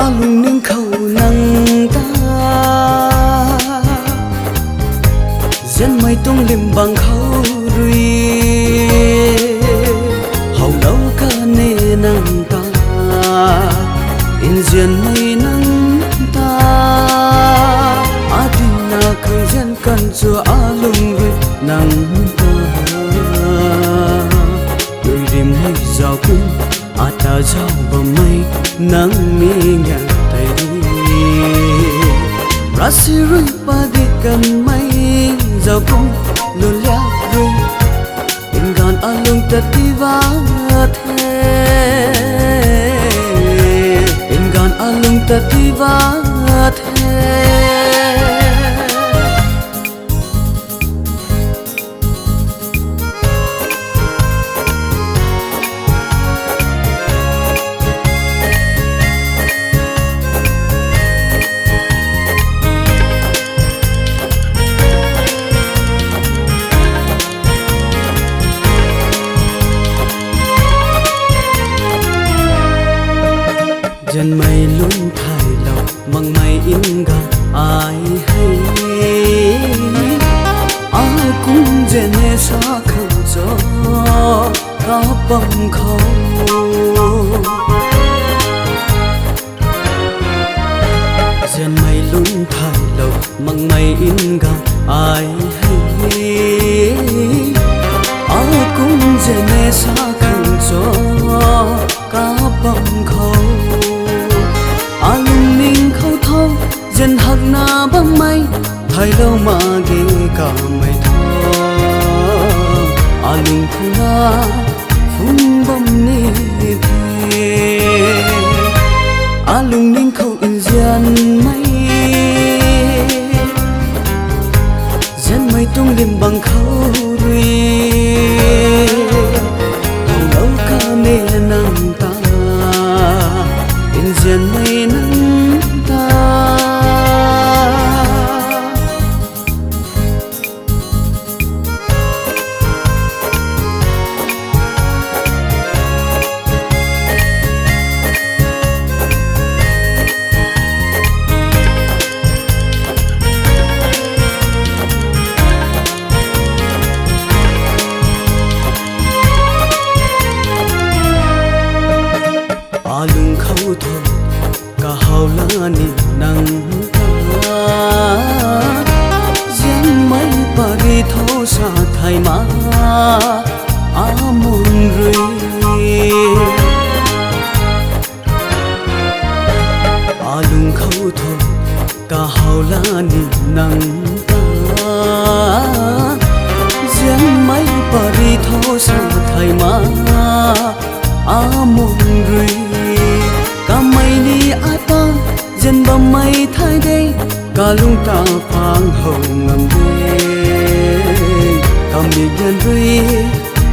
alung ning khâu nang ta dân mây tung lim bằng khâu rui hầu lâu ca nê nang ta in dân mây nang ta adina khơi dân cần cho alung rui nang ta người đêm hay giàu cung ata giàu bầm mây nang mi ngang tay rasi rui pa di kan mai giàu cung luôn lia rui in gan alung tativa the in gan alung tativa the dân mây luôn thay lòng măng mây in ga ai hay ai cũng dễ nghe xa khâu gió cá bông khâu dân mây luôn thay lòng măng mây in ga ai hay ai cũng dễ nghe xa khâu gió cá bông khâu alung ning khâu thâu dân hạc na băng mây thay đâu mà ghê cả mây thơ alung khu na phun bông ni thề alung ning khâu in dân mây tung lim bằng khâu rui hầu lâu ca nê nang ta in dân mây nang ta alung khâu thâu cả hầu la ni nang ta dân mấy bari thâu sa thay ma amun rui alung khâu thâu cả hầu la ni nang ta dân mấy bari thâu sa thay ma amun rui cả mây ni ata dân bầm mây thay đây cả lung ta phang hậu ngầm đê cả mi nhân rui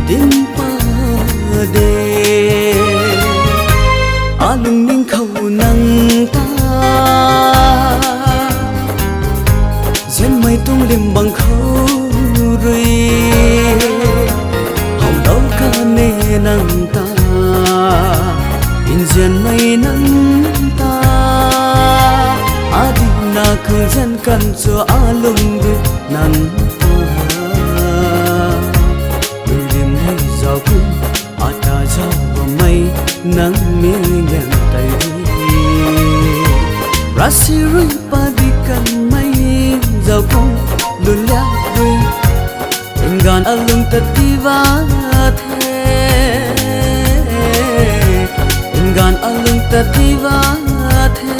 đêm pa đê alung ning khâu nang ta dân mây tung lim bằng khâu rui hồng đâu ca nê nang ta in dân mây nang ta adina khơi dân cần cho alung rui nang ta người đêm hay giàu cung ata giàu bầm mây nang mi ngang tay rasi rui pa di kan mai giàu cung luôn lia rui in gan alung tativa the gan alung tativa the